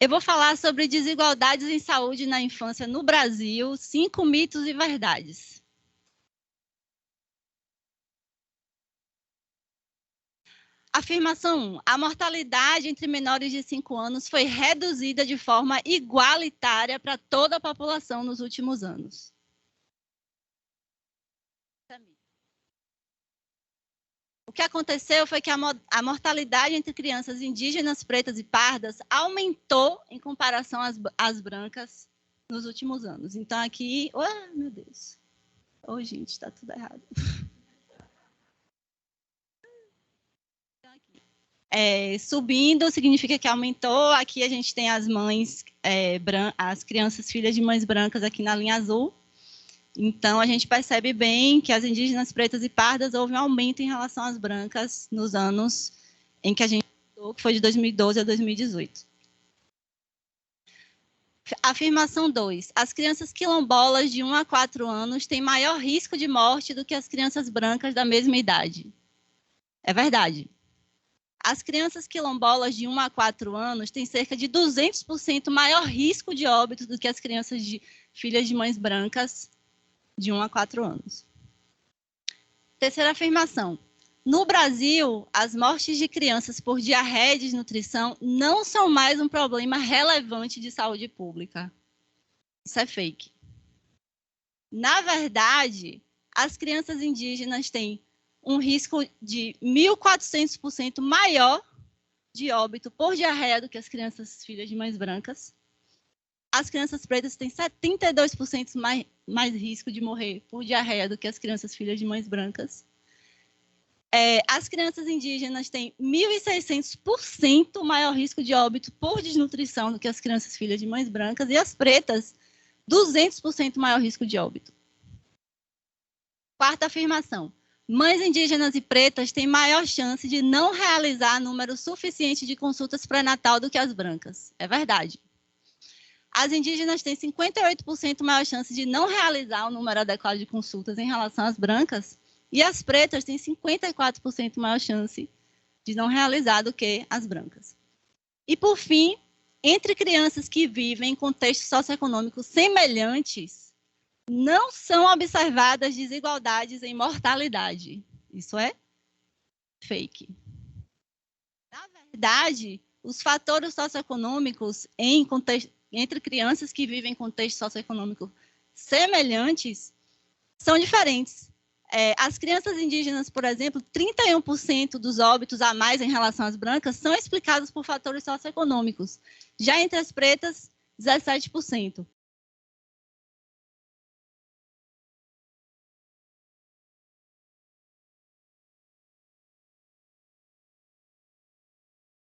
Eu vou falar sobre desigualdades em saúde na infância no Brasil, 5 mitos e verdades. Afirmação 1. A mortalidade entre menores de 5 anos foi reduzida de forma igualitária para toda a população nos últimos anos. O que aconteceu foi que a mortalidade entre crianças indígenas, pretas e pardas aumentou em comparação às brancas nos últimos anos. Então, aqui... Oh, meu Deus. Oh, gente, está tudo errado. Subindo significa que aumentou. Aqui a gente tem as mães, as crianças filhas de mães brancas aqui na linha azul. Então, a gente percebe bem que as indígenas pretas e pardas houve um aumento em relação às brancas nos anos em que a gente estudou, que foi de 2012 a 2018. Afirmação 2. As crianças quilombolas de 1 a 4 anos têm maior risco de morte do que as crianças brancas da mesma idade. É verdade. As crianças quilombolas de 1 a 4 anos têm cerca de 200% maior risco de óbito do que as crianças filhas de mães brancas de 1 a 4 anos. Terceira afirmação. No Brasil, as mortes de crianças por diarreia e desnutrição não são mais um problema relevante de saúde pública. Isso é fake. Na verdade, as crianças indígenas têm um risco de 1.400% maior de óbito por diarreia do que as crianças filhas de mães brancas. As crianças pretas têm 72% mais risco de morrer por diarreia do que as crianças filhas de mães brancas. As crianças indígenas têm 1.600% maior risco de óbito por desnutrição do que as crianças filhas de mães brancas. E as pretas, 200% maior risco de óbito. Quarta afirmação. Mães indígenas e pretas têm maior chance de não realizar número suficiente de consultas pré-natal do que as brancas. É verdade. As indígenas têm 58% maior chance de não realizar o número adequado de consultas em relação às brancas, e as pretas têm 54% maior chance de não realizar do que as brancas. E, por fim, entre crianças que vivem em contextos socioeconômicos semelhantes, não são observadas desigualdades em mortalidade. Isso é fake. Na verdade, os fatores socioeconômicos entre crianças que vivem em contexto socioeconômico semelhantes são diferentes. As crianças indígenas, por exemplo, 31% dos óbitos a mais em relação às brancas são explicados por fatores socioeconômicos. Já entre as pretas, 17%.